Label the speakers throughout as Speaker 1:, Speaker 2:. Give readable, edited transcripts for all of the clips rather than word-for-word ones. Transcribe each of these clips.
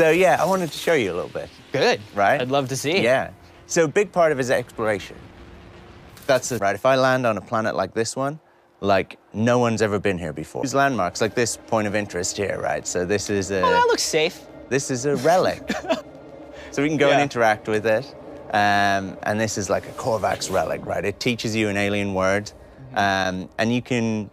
Speaker 1: So yeah, I wanted to show you a little bit.
Speaker 2: Good.
Speaker 1: Right?
Speaker 2: I'd love to see.
Speaker 1: Yeah. So a big part of it is exploration. That's it, right? If I land on a planet like this one, like no one's ever been here before. There's landmarks like this point of interest here, right? So this is a...
Speaker 2: Oh, that looks safe.
Speaker 1: This is a relic. So we can go and interact with it. And this is like a Korvax relic, right? It teaches you an alien word. And you can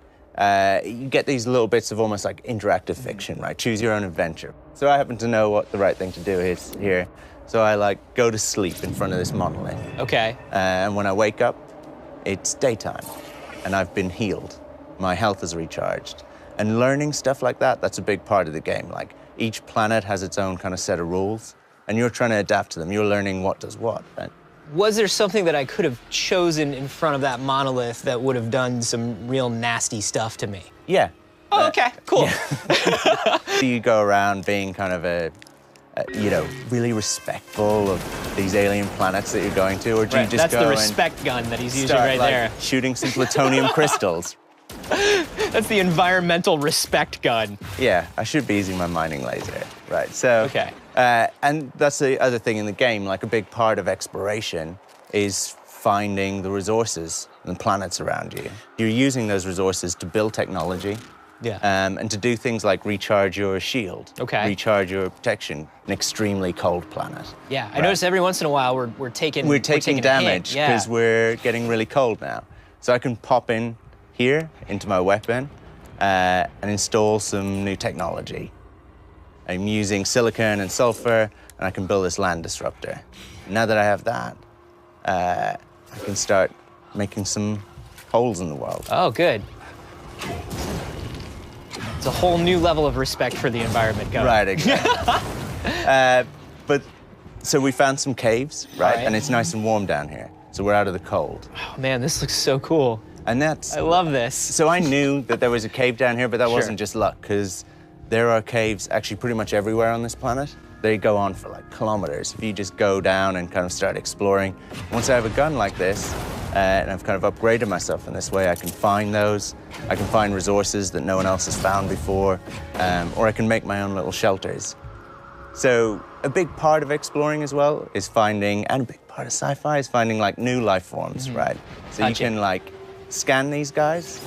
Speaker 1: you get these little bits of almost like interactive fiction, right? Choose your own adventure. So I happen to know what the right thing to do is here. So I like go to sleep in front of this monolith.
Speaker 2: Okay.
Speaker 1: And when I wake up, it's daytime and I've been healed. My health is recharged. And learning stuff like that, that's a big part of the game. Like each planet has its own kind of set of rules and you're trying to adapt to them. You're learning what does what, right?
Speaker 2: Was there something that I could have chosen in front of that monolith that would have done some real nasty stuff to me?
Speaker 1: Yeah.
Speaker 2: Oh, okay, cool.
Speaker 1: Yeah. You go around being kind of you know, really respectful of these alien planets that you're going to, or do you just
Speaker 2: That's
Speaker 1: go
Speaker 2: the respect gun that he's using right
Speaker 1: like,
Speaker 2: there.
Speaker 1: Shooting some plutonium crystals?
Speaker 2: That's the environmental respect gun.
Speaker 1: Yeah, I should be using my mining laser, right? So,
Speaker 2: okay.
Speaker 1: And that's the other thing in the game, like a big part of exploration is finding the resources and the planets around you. You're using those resources to build technology.
Speaker 2: Yeah.
Speaker 1: And to do things like recharge your shield, recharge your protection, an extremely cold planet.
Speaker 2: Yeah, I notice every once in a while we're taking
Speaker 1: damage because we're getting really cold now. So I can pop in here into my weapon and install some new technology. I'm using silicon and sulfur, and I can build this land disruptor. Now that I have that, I can start making some holes in the world.
Speaker 2: Oh, good. It's a whole new level of respect for the environment going.
Speaker 1: Right, exactly. But so we found some caves, right? And it's nice and warm down here. So we're out of the cold.
Speaker 2: Oh, man, this looks so cool.
Speaker 1: And that's...
Speaker 2: I love this.
Speaker 1: So I knew that there was a cave down here, but that wasn't just luck, because there are caves actually pretty much everywhere on this planet. They go on for like kilometers. If you just go down and kind of start exploring. Once I have a gun like this, and I've kind of upgraded myself in this way, I can find those. I can find resources that no one else has found before, or I can make my own little shelters. So a big part of exploring as well is finding, and a big part of sci-fi is finding like new life forms, right? So you can like scan these guys,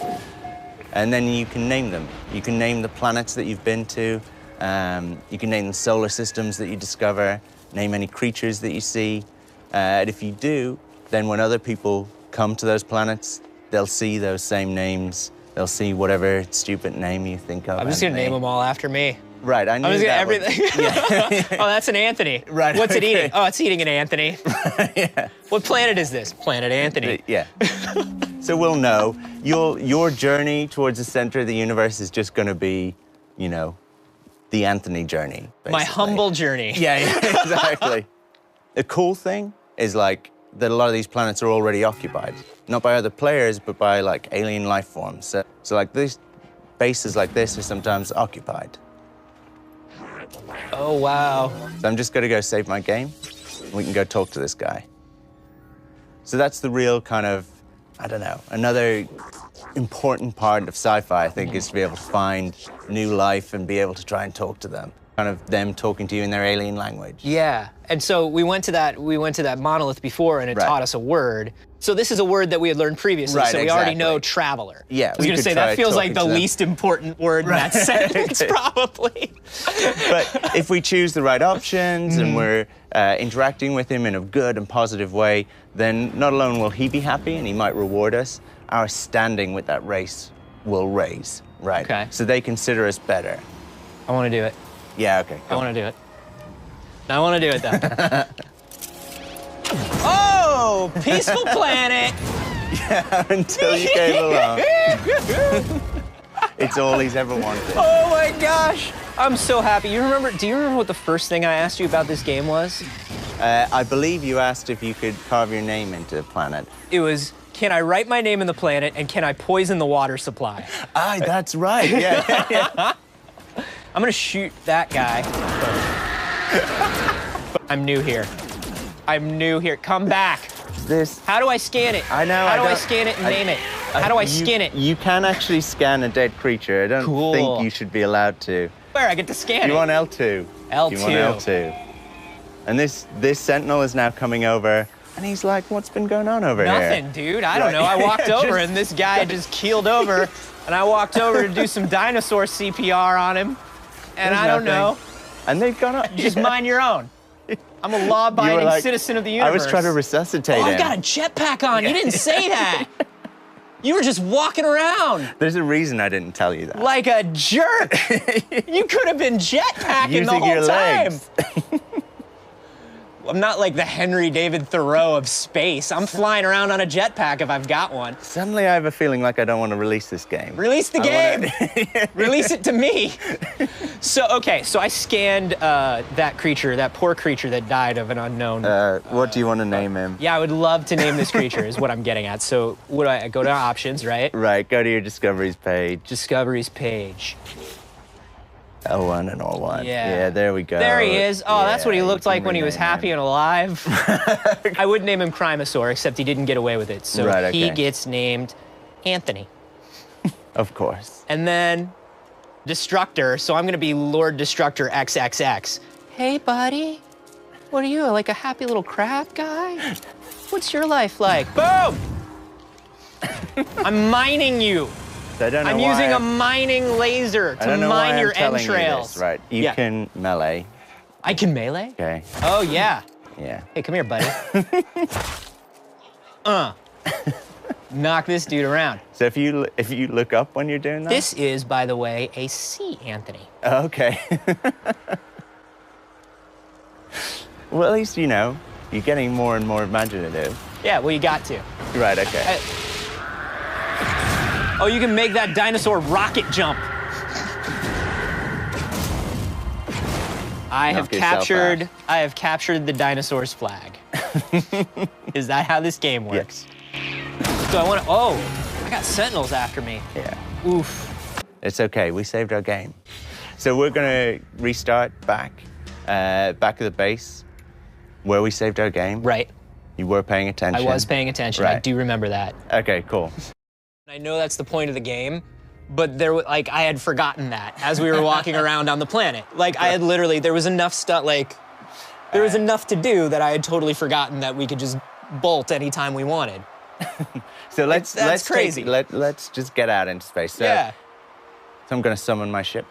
Speaker 1: and then you can name them. You can name the planets that you've been to. You can name the solar systems that you discover, name any creatures that you see. And if you do, then when other people come to those planets, they'll see those same names. They'll see whatever stupid name you think of.
Speaker 2: I'm just gonna name them all after me.
Speaker 1: Right, I knew
Speaker 2: I'm just
Speaker 1: that
Speaker 2: gonna everything. Oh, that's an Anthony.
Speaker 1: Right.
Speaker 2: What's it eating? Oh, it's eating an Anthony.
Speaker 1: Yeah.
Speaker 2: What planet is this? Planet Anthony.
Speaker 1: Yeah. So we'll know. Your journey towards the center of the universe is just gonna be, you know, the Anthony journey, basically.
Speaker 2: My humble journey.
Speaker 1: Yeah, exactly. The cool thing is like that a lot of these planets are already occupied, not by other players, but by like alien life forms. So like these bases like this are sometimes occupied.
Speaker 2: Oh, wow.
Speaker 1: So I'm just gonna go save my game, and we can go talk to this guy. So that's the real kind of, I don't know, another important part of sci-fi, I think, is to be able to find new life and be able to try and talk to them. Kind of them talking to you in their alien language.
Speaker 2: Yeah, and so we went to that monolith before, and it taught us a word. So this is a word that we had learned previously, so we already know traveler.
Speaker 1: Yeah,
Speaker 2: I was gonna say, that feels like the least important word in that sentence, probably.
Speaker 1: But if we choose the right options and we're interacting with him in a good and positive way, then not alone will he be happy and he might reward us, our standing with that race will raise, right?
Speaker 2: Okay.
Speaker 1: So they consider us better.
Speaker 2: I wanna do it.
Speaker 1: Yeah, okay.
Speaker 2: I want to do it. I want to do it, though. Oh, peaceful planet.
Speaker 1: Yeah, until you came along. It's all he's ever wanted.
Speaker 2: Oh my gosh, I'm so happy. Do you remember what the first thing I asked you about this game was?
Speaker 1: I believe you asked if you could carve your name into a planet.
Speaker 2: It was, can I write my name in the planet, and can I poison the water supply?
Speaker 1: Ah, that's right, yeah.
Speaker 2: I'm gonna shoot that guy. I'm new here. I'm new here. Come back. How do I scan it?
Speaker 1: I know.
Speaker 2: How do I scan it and name it? How do I skin it?
Speaker 1: You can actually scan a dead creature. I don't think you should be allowed to.
Speaker 2: Where? I get to scan it.
Speaker 1: You want L2?
Speaker 2: L2.
Speaker 1: You want L2. And this Sentinel is now coming over, and he's like, what's been going on over here?
Speaker 2: Nothing, dude. I don't know. I walked over, and this guy just keeled over, and I walked over to do some dinosaur CPR on him, and I don't know.
Speaker 1: And they've gone up.
Speaker 2: Just mind your own. I'm a law-abiding citizen of the universe.
Speaker 1: I was trying to resuscitate him.
Speaker 2: I've got a jetpack on. You didn't say that. You were just walking around.
Speaker 1: There's a reason I didn't tell you that.
Speaker 2: Like a jerk. You could have been jetpacking the whole time.
Speaker 1: Legs.
Speaker 2: I'm not like the Henry David Thoreau of space. I'm flying around on a jetpack if I've got one.
Speaker 1: Suddenly I have a feeling like I don't want to release this game.
Speaker 2: Release the game. Release it to me. So, okay, so I scanned that creature, that poor creature that died of an unknown.
Speaker 1: What do you want to name him?
Speaker 2: Yeah, I would love to name this creature is what I'm getting at. So would I go to options, right?
Speaker 1: Right, go to your discoveries page.
Speaker 2: Discoveries page.
Speaker 1: L1 and R1.
Speaker 2: Yeah,
Speaker 1: there we go.
Speaker 2: There he is. Oh, that's what he looked like when he was happy and alive. I would name him Crimesaur, except he didn't get away with it. So he gets named Anthony.
Speaker 1: Of course.
Speaker 2: And then Destructor, so I'm gonna be Lord Destructor XXX. Hey, buddy. What are you, like a happy little crab guy? What's your life like? Boom! I'm mining you. I'm using a mining laser to mine your entrails.
Speaker 1: Right, you can melee.
Speaker 2: I can melee?
Speaker 1: Okay.
Speaker 2: Oh, yeah.
Speaker 1: Yeah.
Speaker 2: Hey, come here, buddy. Knock this dude around.
Speaker 1: So if you look up when you're doing that?
Speaker 2: This is, by the way, a sea Anthony.
Speaker 1: Okay. Well, at least, you know, you're getting more and more imaginative.
Speaker 2: Yeah, well, you got to.
Speaker 1: Right, okay.
Speaker 2: Oh, you can make that dinosaur rocket jump. I have captured the dinosaur's flag. Is that how this game works? Yes. So I got sentinels after me.
Speaker 1: Yeah.
Speaker 2: Oof.
Speaker 1: It's okay, we saved our game. So we're gonna restart back at the base where we saved our game.
Speaker 2: Right.
Speaker 1: You were paying attention.
Speaker 2: I was paying attention, right. I do remember that.
Speaker 1: Okay, cool.
Speaker 2: I know that's the point of the game, but I had forgotten that as we were walking around on the planet. Like I had literally, there was enough stuff, there was enough to do that I had totally forgotten that we could just bolt anytime we wanted.
Speaker 1: So let's
Speaker 2: crazy.
Speaker 1: Let's just get out into space. So I'm gonna summon my ship.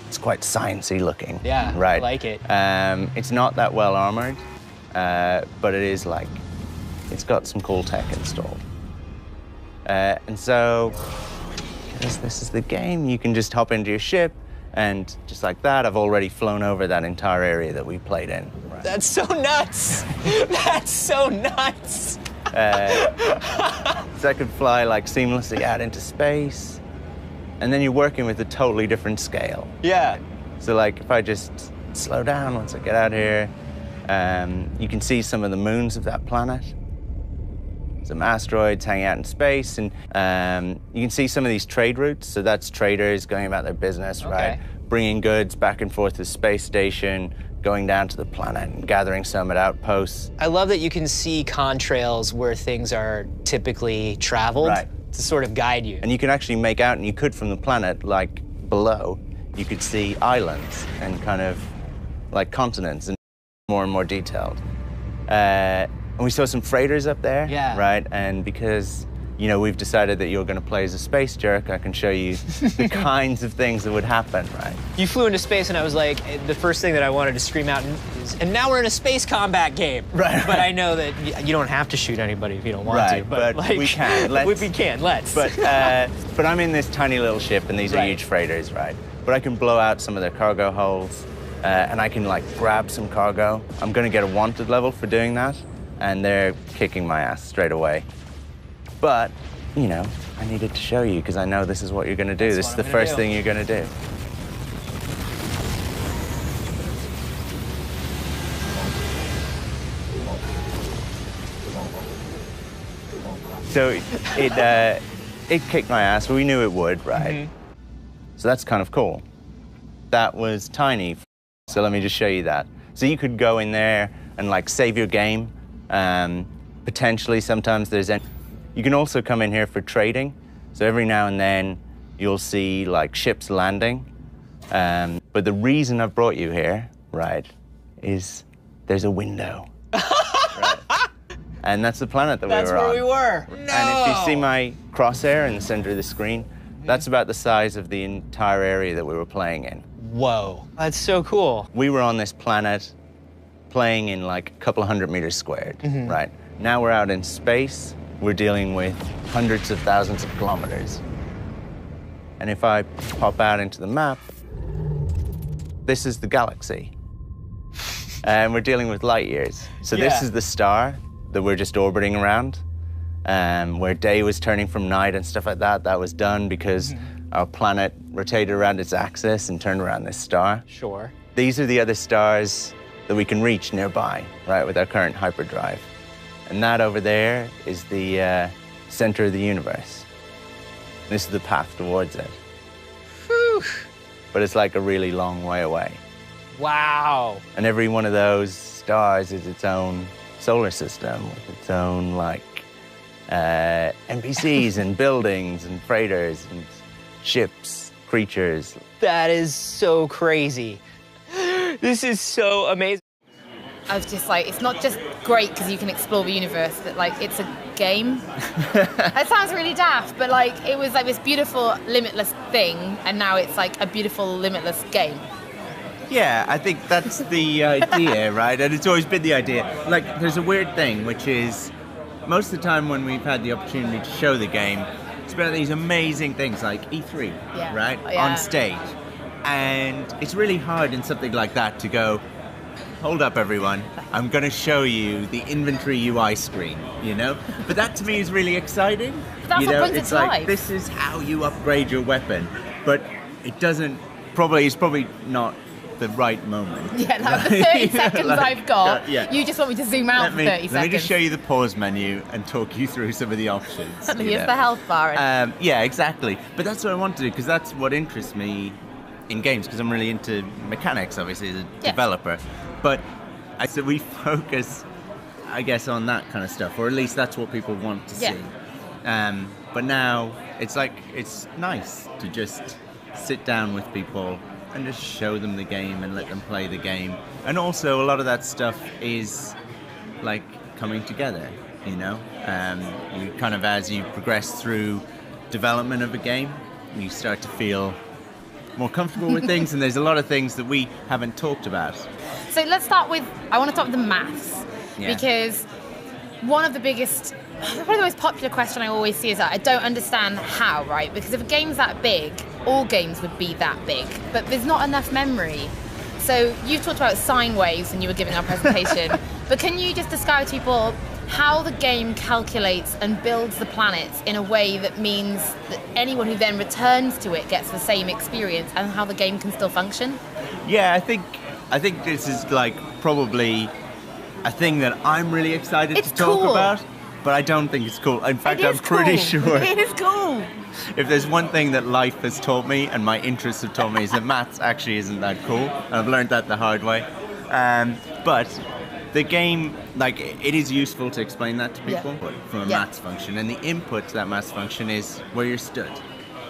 Speaker 1: It's quite sciencey looking.
Speaker 2: Yeah,
Speaker 1: right.
Speaker 2: I like it.
Speaker 1: It's not that well armored, but it is it's got some cool tech installed. And so, because this is the game, you can just hop into your ship, and just like that, I've already flown over that entire area that we played in. Right.
Speaker 2: That's so nuts! That's so nuts!
Speaker 1: So I could fly seamlessly out into space, and then you're working with a totally different scale.
Speaker 2: Yeah.
Speaker 1: So if I just slow down once I get out here, you can see some of the moons of that planet. Some asteroids hanging out in space, and you can see some of these trade routes. So that's traders going about their business, right? Bringing goods back and forth to the space station, going down to the planet and gathering some at outposts.
Speaker 2: I love that you can see contrails where things are typically traveled to sort of guide you.
Speaker 1: And you can actually make out, and you could from the planet, below, you could see islands and kind of continents and more detailed. And we saw some freighters up there, right? And because, we've decided that you're going to play as a space jerk, I can show you the kinds of things that would happen, right?
Speaker 2: You flew into space, and I was like, the first thing that I wanted to scream out is, and now we're in a space combat game.
Speaker 1: Right.
Speaker 2: But I know that you don't have to shoot anybody if you don't want to.
Speaker 1: But we can.
Speaker 2: We can, let's.
Speaker 1: But I'm in this tiny little ship, and these are huge freighters, right? But I can blow out some of their cargo holds, and I can, grab some cargo. I'm going to get a wanted level for doing that. And they're kicking my ass straight away. But, I needed to show you because I know this is what you're going to do. This is the first thing you're going to do. So it kicked my ass. We knew it would, right? Mm-hmm. So that's kind of cool. That was tiny. So let me just show you that. So you could go in there and save your game. Potentially, sometimes you can also come in here for trading. So every now and then, you'll see ships landing. But the reason I've brought you here, right, is there's a window. Right. And that's the planet that we were on.
Speaker 2: That's where we were. No!
Speaker 1: And if you see my crosshair in the center of the screen, that's about the size of the entire area that we were playing in.
Speaker 2: Whoa, that's so cool.
Speaker 1: We were on this planet playing in like a couple of 100 meters squared, right? Now we're out in space, we're dealing with hundreds of thousands of kilometers. And if I pop out into the map, this is the galaxy. And we're dealing with light years. So this is the star that we're just orbiting around, where day was turning from night and stuff like that. That was done because our planet rotated around its axis and turned around this star.
Speaker 2: Sure.
Speaker 1: These are the other stars that we can reach nearby, right, with our current hyperdrive. And that over there is the center of the universe. This is the path towards it.
Speaker 2: Whew.
Speaker 1: But it's like a really long way away.
Speaker 2: Wow.
Speaker 1: And every one of those stars is its own solar system, with its own, like, NPCs and buildings and freighters and ships, creatures.
Speaker 2: That is so crazy. This is so amazing.
Speaker 3: I was just like, it's not just great because you can explore the universe, but like it's a game. That sounds really daft, but like it was like this beautiful, limitless thing, and now it's like a beautiful, limitless game.
Speaker 1: Yeah, I think that's the idea, right? And it's always been the idea. Like, there's a weird thing, which is most of the time when we've had the opportunity to show the game, it's been these amazing things like E3, right?
Speaker 3: Oh, yeah.
Speaker 1: On stage. And it's really hard in something like that to go, hold up, everyone. I'm going to show you the inventory UI screen, you know? But that to me is really exciting.
Speaker 3: But that's
Speaker 1: you
Speaker 3: what
Speaker 1: know,
Speaker 3: brings it
Speaker 1: it's
Speaker 3: to
Speaker 1: like,
Speaker 3: life.
Speaker 1: this is how you upgrade your weapon. But it doesn't, it's probably not the right moment.
Speaker 3: Yeah, like the 30 seconds I've got, you just want me to zoom out for 30 seconds.
Speaker 1: Let me just show you the pause menu and talk you through some of the options.
Speaker 3: Here's the health bar.
Speaker 1: Yeah, exactly. But that's what I want to do, because that's what interests me in games, because I'm really into mechanics, obviously, as a developer. But so we focus, I guess, on that kind of stuff, or at least that's what people want to see. But now it's like, it's nice to just sit down with people and just show them the game and let them play the game. And also a lot of that stuff is like coming together, you know? You kind of, as you progress through development of a game, you start to feel more comfortable with things, and there's a lot of things that we haven't talked about.
Speaker 3: So let's start with, I want to start with the maths, because one of the biggest, probably the most popular question I always see is that I don't understand how, right? Because if a game's that big, all games would be that big, but there's not enough memory. So you talked about sine waves when you were giving our presentation, but can you just describe to people how the game calculates and builds the planets in a way that means that anyone who then returns to it gets the same experience, and how the game can still function? Yeah,
Speaker 1: I think this is like probably a thing that I'm really excited to talk about, but I don't think it's cool. In fact, I'm pretty sure
Speaker 3: it is cool.
Speaker 1: If there's one thing that life has taught me and my interests have taught me is that maths actually isn't that cool. And I've learned that the hard way. But the game, like, it is useful to explain that to people from a maths function. And the input to that maths function is where you're stood,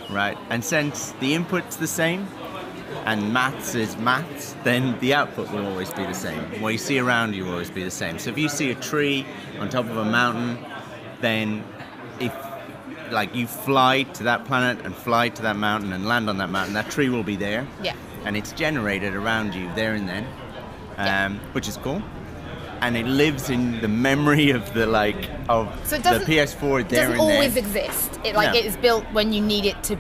Speaker 1: right? And since the input's the same and maths is maths, then the output will always be the same. What you see around you will always be the same. So if you see a tree on top of a mountain, then if like you fly to that planet and fly to that mountain and land on that mountain, that tree will be there. Yeah. And it's generated around you there and then, which is cool. And it lives in the memory of the the PS4 there and then.
Speaker 3: It doesn't always exist. It is built when you need it to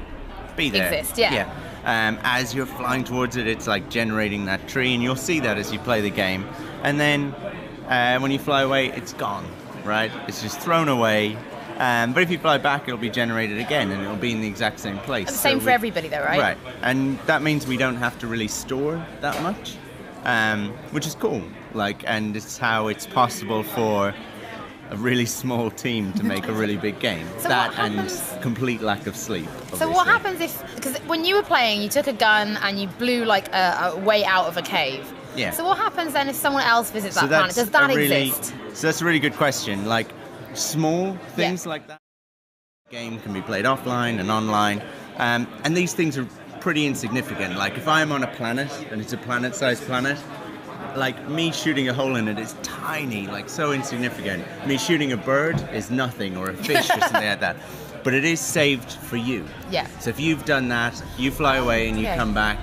Speaker 1: be there.
Speaker 3: Exist. Yeah.
Speaker 1: As you're flying towards it, it's like generating that tree, and you'll see that as you play the game. And then when you fly away, it's gone, right? It's just thrown away. But if you fly back, it'll be generated again, and it'll be in the exact same place.
Speaker 3: The same for everybody, though, right?
Speaker 1: Right. And that means we don't have to really store that much, which is cool. And it's how it's possible for a really small team to make a really big game.
Speaker 3: So
Speaker 1: that and complete lack of sleep. Obviously.
Speaker 3: So what happens because when you were playing, you took a gun and you blew like a way out of a cave.
Speaker 1: Yeah.
Speaker 3: So what happens then if someone else visits that planet? Does that exist?
Speaker 1: So that's a really good question. Like small things like that. The game can be played offline and online, and these things are pretty insignificant. Like if I'm on a planet and it's a planet-sized planet, like me shooting a hole in it is tiny, like so insignificant. Me shooting a bird is nothing, or a fish or something like that. But it is saved for you.
Speaker 3: Yeah.
Speaker 1: So if you've done that, you fly away and you
Speaker 3: Okay.
Speaker 1: come back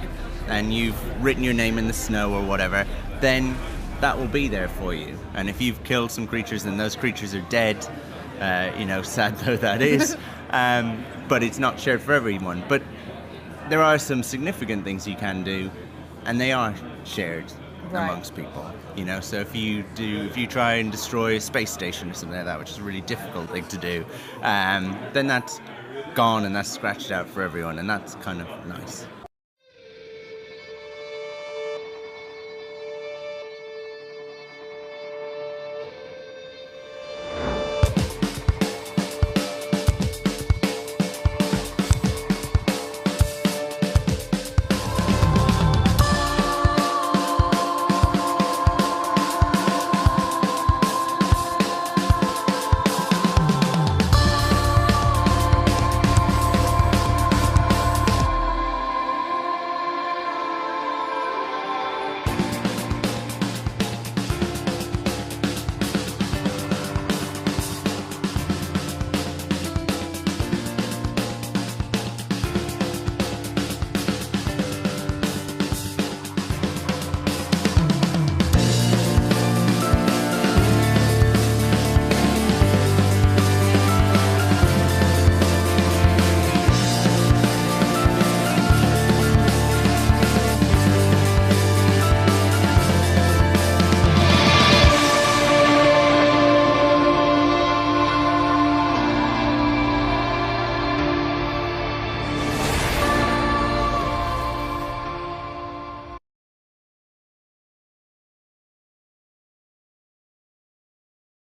Speaker 1: and you've written your name in the snow or whatever, then that will be there for you. And if you've killed some creatures and those creatures are dead, sad though that is, but it's not shared for everyone. But there are some significant things you can do, and they are shared
Speaker 3: Right.
Speaker 1: amongst people. So if you try and destroy a space station or something like that, which is a really difficult thing to do, then that's gone and that's scratched out for everyone, and that's kind of nice.